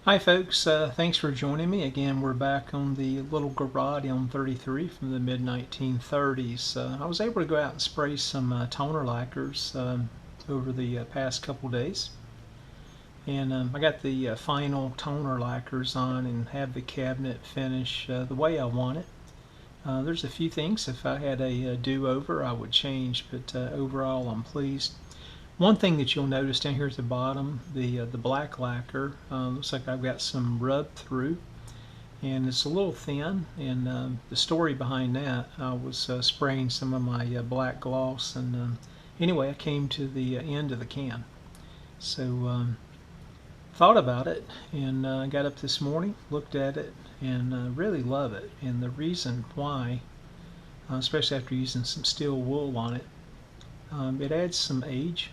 Hi folks, thanks for joining me. Again, we're back on the little Garod M33 from the mid-1930s. I was able to go out and spray some toner lacquers over the past couple days. And I got the final toner lacquers on and have the cabinet finish the way I want it. There's a few things, if I had a do-over, I would change, but overall I'm pleased. One thing that you'll notice down here at the bottom, the black lacquer, looks like I've got some rub through, and it's a little thin. And the story behind that, I was spraying some of my black gloss, and anyway, I came to the end of the can. So thought about it, and got up this morning, looked at it, and really love it. And the reason why, especially after using some steel wool on it, it adds some age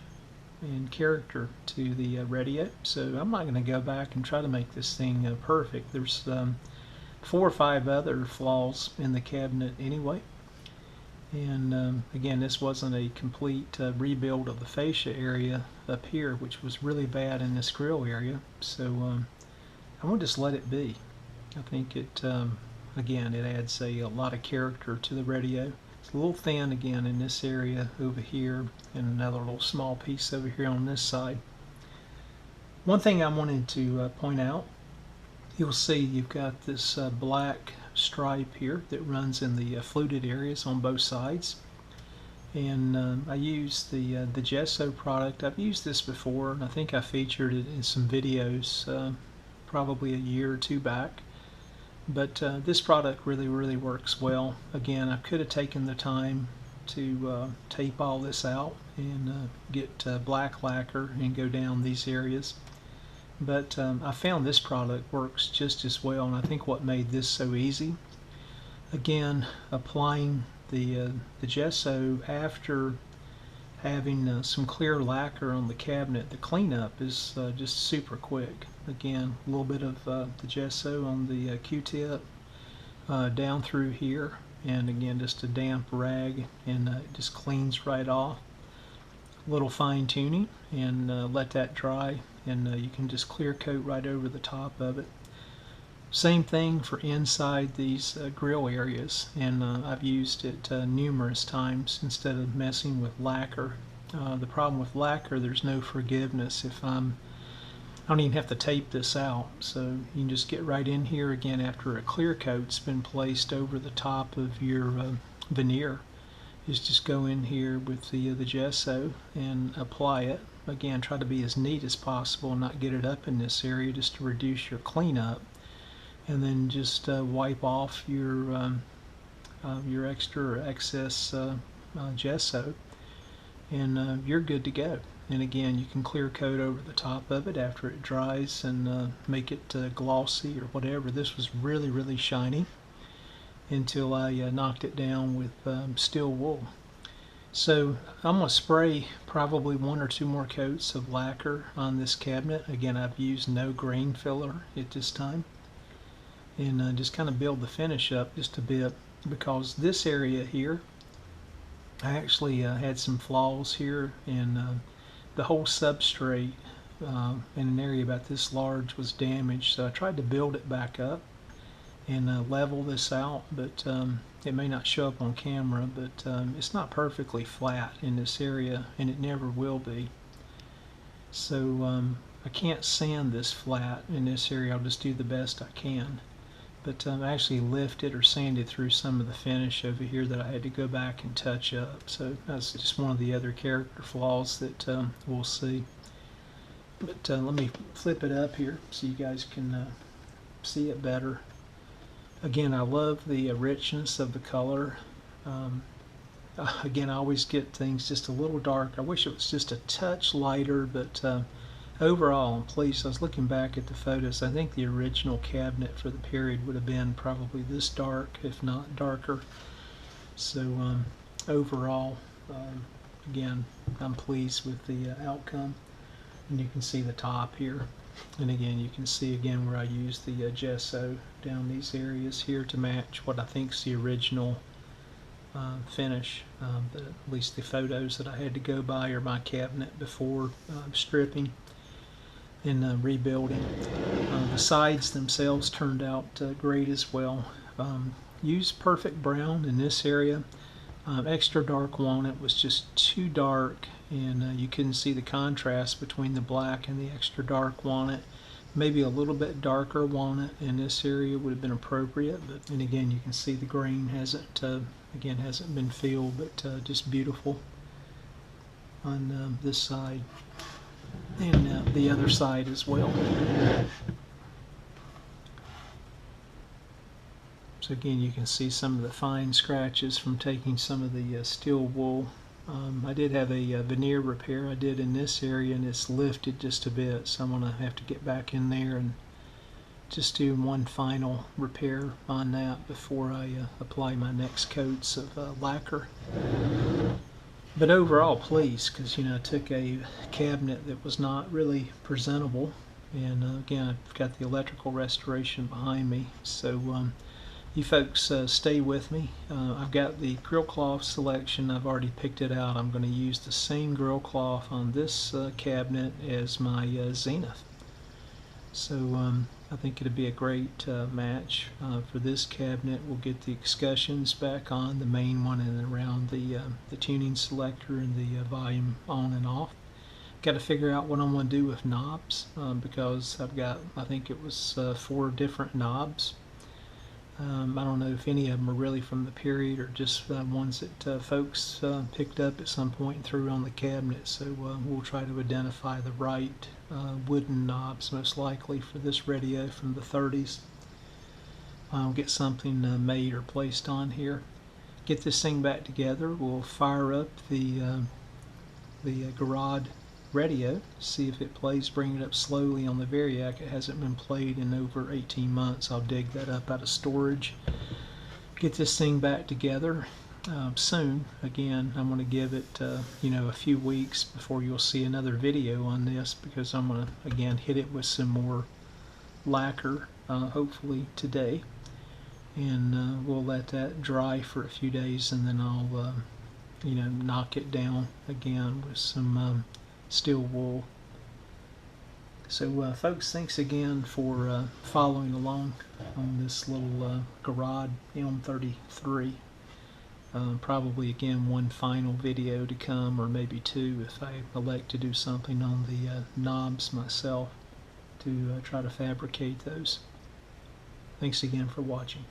and character to the radio. So I'm not going to go back and try to make this thing perfect. There's 4 or 5 other flaws in the cabinet anyway. And again, this wasn't a complete rebuild of the fascia area up here, which was really bad in this grill area. So I want to just let it be. I think it, again, it adds a lot of character to the radio. It's a little thin again in this area over here, and another little small piece over here on this side. One thing I wanted to point out, you'll see you've got this black stripe here that runs in the fluted areas on both sides. And I use the Gesso product. I've used this before, and I think I featured it in some videos probably a year or two back. But this product really works well. Again, I could have taken the time to tape all this out and get black lacquer and go down these areas. But I found this product works just as well, and I think what made this so easy, again, applying the gesso after having some clear lacquer on the cabinet, the cleanup is just super quick. Again, a little bit of the gesso on the Q-tip down through here, and again just a damp rag, and it just cleans right off. A little fine tuning, and let that dry, and you can just clear coat right over the top of it. Same thing for inside these grill areas, and I've used it numerous times instead of messing with lacquer. The problem with lacquer, there's no forgiveness. If I don't even have to tape this out, so you can just get right in here again after a clear coat's been placed over the top of your veneer. Is just go in here with the gesso and apply it. Again, try to be as neat as possible and not get it up in this area, just to reduce your cleanup. And then just wipe off your extra or excess gesso, and you're good to go. And again, you can clear coat over the top of it after it dries and make it glossy or whatever. This was really shiny until I knocked it down with steel wool. So I'm going to spray probably 1 or 2 more coats of lacquer on this cabinet. Again, I've used no grain filler at this time. And just kind of build the finish up just a bit, because this area here, I actually had some flaws here, and the whole substrate in an area about this large was damaged. So I tried to build it back up and level this out, but it may not show up on camera, but it's not perfectly flat in this area, and it never will be. So I can't sand this flat in this area. I'll just do the best I can. But I actually lifted or sanded through some of the finish over here that I had to go back and touch up. So that's just one of the other character flaws that we'll see. But let me flip it up here so you guys can see it better. Again, I love the richness of the color. Again, I always get things just a little dark. I wish it was just a touch lighter, but overall, I'm pleased. I was looking back at the photos. I think the original cabinet for the period would have been probably this dark, if not darker. So overall, again, I'm pleased with the outcome. And you can see the top here. And again, you can see again where I used the gesso down these areas here to match what I think is the original finish. At least the photos that I had to go by are my cabinet before stripping and rebuilding. The sides themselves turned out great as well. Used perfect brown in this area. Extra dark walnut was just too dark, and you couldn't see the contrast between the black and the extra dark walnut. Maybe a little bit darker walnut in this area would have been appropriate, but and again you can see the grain hasn't been filled, but just beautiful on this side and the other side as well. So again, you can see some of the fine scratches from taking some of the steel wool. I did have a veneer repair I did in this area, and it's lifted just a bit, so I'm going to have to get back in there and just do one final repair on that before I apply my next coats of lacquer. But overall pleased, because I took a cabinet that was not really presentable, and again I've got the electrical restoration behind me, so you folks stay with me. I've got the grill cloth selection. I've already picked it out. I'm going to use the same grill cloth on this cabinet as my Zenith. So I think it'll be a great match for this cabinet. We'll get the escutcheons back on, the main one, and around the tuning selector and the volume on and off. Got to figure out what I'm going to do with knobs, because I've got, I think it was 4 different knobs. I don't know if any of them are really from the period or just ones that folks picked up at some point and threw on the cabinet. So we'll try to identify the right wooden knobs, most likely for this radio from the 30s. I'll get something made or placed on here. Get this thing back together. We'll fire up the Garod radio, see if it plays. Bring it up slowly on the Variac. It hasn't been played in over 18 months. I'll dig that up out of storage. Get this thing back together soon. Again, I'm going to give it a few weeks before you'll see another video on this, because I'm going to again hit it with some more lacquer, hopefully today, and we'll let that dry for a few days, and then I'll knock it down again with some steel wool. So folks, thanks again for following along on this little Garod M33. Probably again one final video to come, or maybe 2 if I elect to do something on the knobs myself to try to fabricate those. Thanks again for watching.